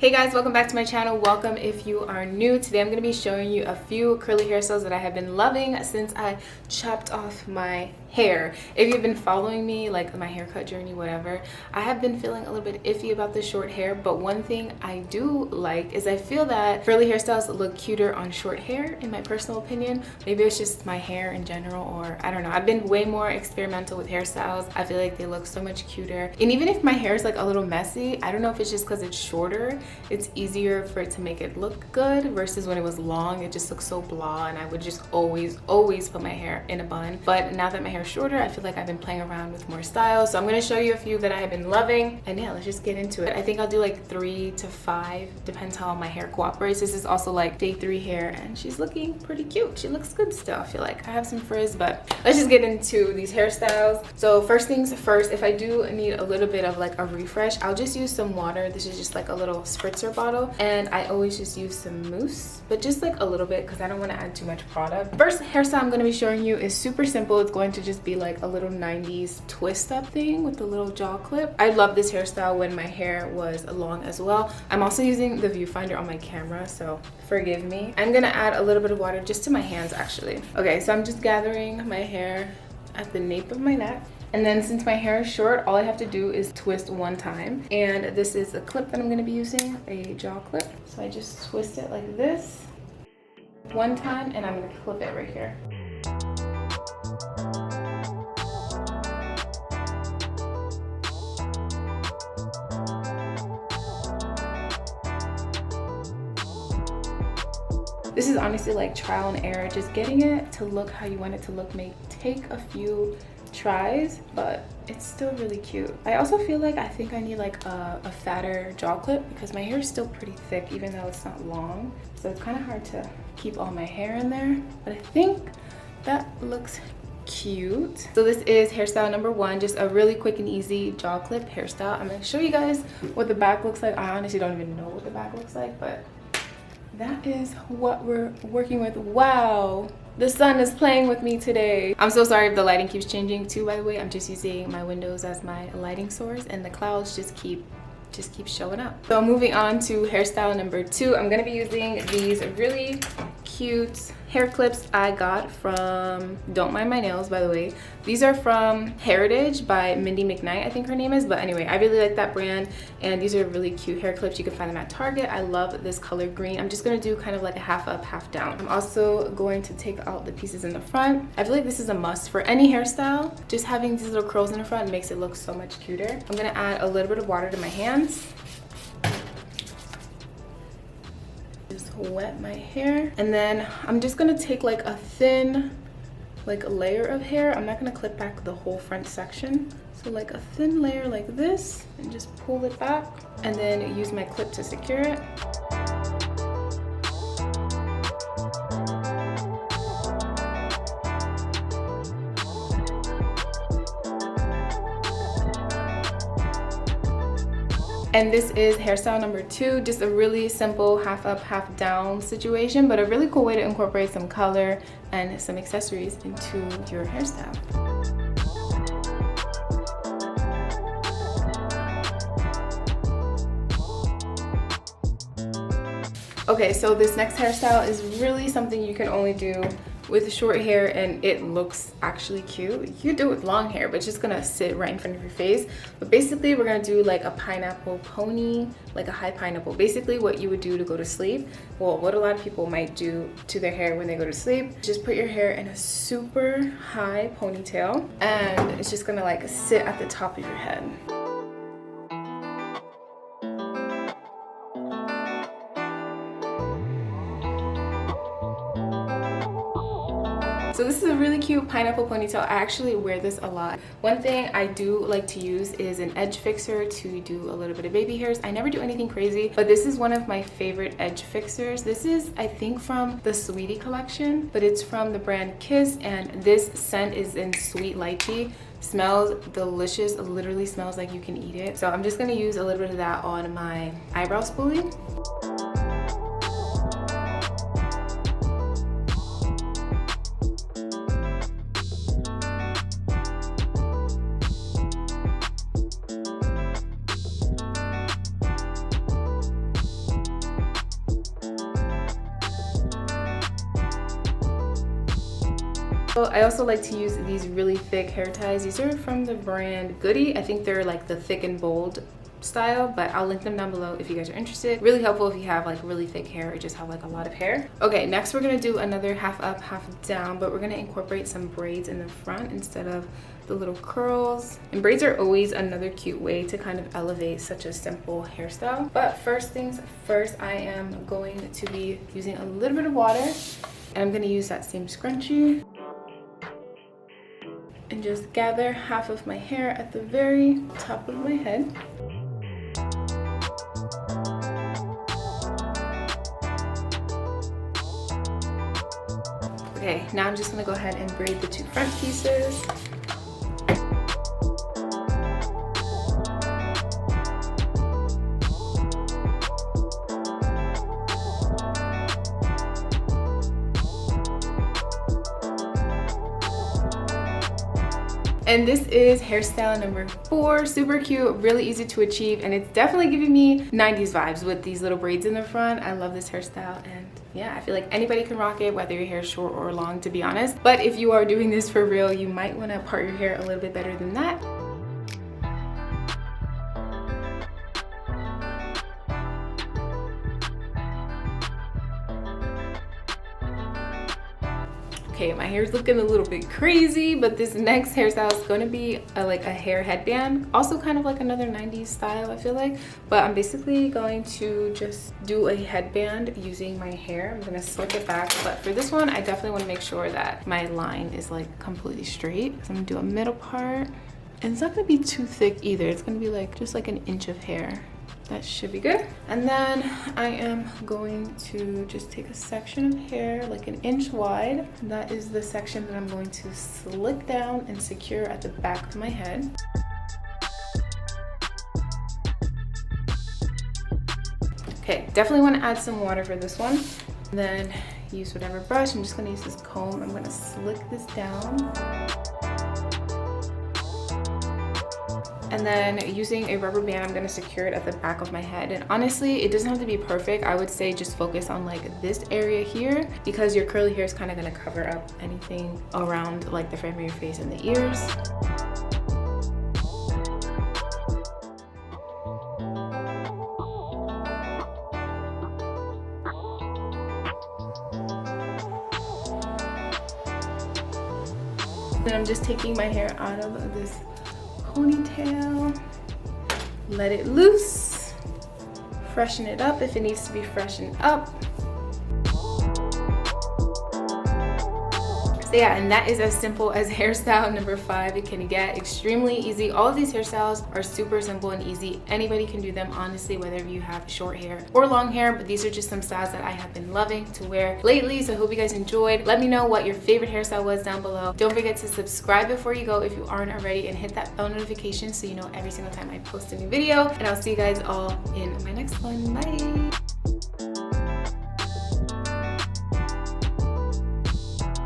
Hey guys, welcome back to my channel. Welcome if you are new. Today I'm going to be showing you a few curly hairstyles that I have been loving since I chopped off my hair. If you've been following me, like my haircut journey, whatever, I have been feeling a little bit iffy about the short hair, but one thing I do like is I feel that curly hairstyles look cuter on short hair, in my personal opinion. Maybe it's just my hair in general, or I don't know. I've been way more experimental with hairstyles. I feel like they look so much cuter. And even if my hair is like a little messy, I don't know if it's just because it's shorter, it's easier for it to make it look good versus when it was long, it just looks so blah, and I would just always put my hair in a bun. But now that my hair is shorter, I feel like I've been playing around with more styles. So I'm going to show you a few that I have been loving, and yeah, let's just get into it. I think I'll do like 3 to 5, depends how my hair cooperates. This is also like day 3 hair, and she's looking pretty cute. She looks good still. I feel like I have some frizz, but let's just get into these hairstyles. So first things first, if I do need a little bit of like a refresh, I'll just use some water. This is just like a little spritzer bottle, and I always just use some mousse, but just like a little bit because I don't want to add too much product. First hairstyle I'm going to be showing you is super simple. It's going to just be like a little 90s twist up thing with a little jaw clip. I love this hairstyle when my hair was long as well. I'm also using the viewfinder on my camera, so forgive me. I'm gonna add a little bit of water just to my hands actually. Okay, so I'm just gathering my hair at the nape of my neck. And then since my hair is short, all I have to do is twist one time. And this is a clip that I'm gonna be using, a jaw clip. So I just twist it like this one time, and I'm gonna clip it right here. This is honestly like trial and error. Just getting it to look how you want it to look may take a few tries, but it's still really cute. I also feel like I think I need like a fatter jaw clip because my hair is still pretty thick even though it's not long. So it's kind of hard to keep all my hair in there, but I think that looks cute. So this is hairstyle number 1, just a really quick and easy jaw clip hairstyle. I'm gonna show you guys what the back looks like. I honestly don't even know what the back looks like, but that is what we're working with. Wow, the sun is playing with me today. I'm so sorry if the lighting keeps changing too, by the way. I'm just using my windows as my lighting source, and the clouds just keep showing up. So moving on to hairstyle number 2, I'm gonna be using these really cute hair clips I got from, don't mind my nails by the way, these are from Heritage by Mindy McKnight, I think her name is. But anyway, I really like that brand, and these are really cute hair clips. You can find them at Target. I love this color green. I'm just gonna do kind of like a half up, half down. I'm also going to take out the pieces in the front. I feel like this is a must for any hairstyle. Just having these little curls in the front makes it look so much cuter. I'm gonna add a little bit of water to my hands. Wet my hair, and then I'm just gonna take like a thin like layer of hair. I'm not gonna clip back the whole front section, so like a thin layer like this, and just pull it back, and then use my clip to secure it. And this is hairstyle number 2, just a really simple half up, half down situation, but a really cool way to incorporate some color and some accessories into your hairstyle. Okay, so this next hairstyle is really something you can only do with short hair, and it looks actually cute. You could do it with long hair, but it's just gonna sit right in front of your face. But basically we're gonna do like a pineapple pony, like a high pineapple. Basically what you would do to go to sleep, well, what a lot of people might do to their hair when they go to sleep, just put your hair in a super high ponytail, and it's just gonna like sit at the top of your head. So this is a really cute pineapple ponytail. I actually wear this a lot. One thing I do like to use is an edge fixer to do a little bit of baby hairs. I never do anything crazy, but this is one of my favorite edge fixers. This is, I think, from the Sweetie collection, but it's from the brand Kiss, and this scent is in Sweet Lychee. Smells delicious, literally smells like you can eat it. So I'm just gonna use a little bit of that on my eyebrow spoolie. So I also like to use these really thick hair ties. These are from the brand Goody. I think they're like the thick and bold style, but I'll link them down below if you guys are interested. Really helpful if you have like really thick hair or just have like a lot of hair. Okay, next we're gonna do another half up, half down, but we're gonna incorporate some braids in the front instead of the little curls. And braids are always another cute way to kind of elevate such a simple hairstyle. But first things first, I am going to be using a little bit of water, and I'm gonna use that same scrunchie and just gather half of my hair at the very top of my head. Okay, now I'm just gonna go ahead and braid the two front pieces. And this is hairstyle number 4. Super cute, really easy to achieve, and it's definitely giving me 90s vibes with these little braids in the front. I love this hairstyle, and yeah, I feel like anybody can rock it, whether your hair is short or long, to be honest. But if you are doing this for real, you might want to part your hair a little bit better than that. Okay, my hair's looking a little bit crazy, but this next hairstyle is going to be like a hair headband. Also kind of like another 90s style, I feel like. But I'm basically going to just do a headband using my hair. I'm going to slick it back. But for this one, I definitely want to make sure that my line is like completely straight. So I'm going to do a middle part. And it's not going to be too thick either. It's going to be like just like an inch of hair. That should be good. And then I am going to just take a section of hair like an inch wide. That is the section that I'm going to slick down and secure at the back of my head. Okay, definitely want to add some water for this one. And then use whatever brush. I'm just going to use this comb. I'm going to slick this down. And then using a rubber band, I'm going to secure it at the back of my head. And honestly, it doesn't have to be perfect. I would say just focus on like this area here, because your curly hair is kind of going to cover up anything around like the front of your face and the ears. Then I'm just taking my hair out of this ponytail, let it loose, freshen it up if it needs to be freshened up. So yeah, and that is as simple as hairstyle number 5 it can get. Extremely easy. All of these hairstyles are super simple and easy. Anybody can do them, honestly, whether you have short hair or long hair, but these are just some styles that I have been loving to wear lately. So I hope you guys enjoyed. Let me know what your favorite hairstyle was down below. Don't forget to subscribe before you go if you aren't already, and hit that bell notification so you know every single time I post a new video. And I'll see you guys all in my next one. Bye.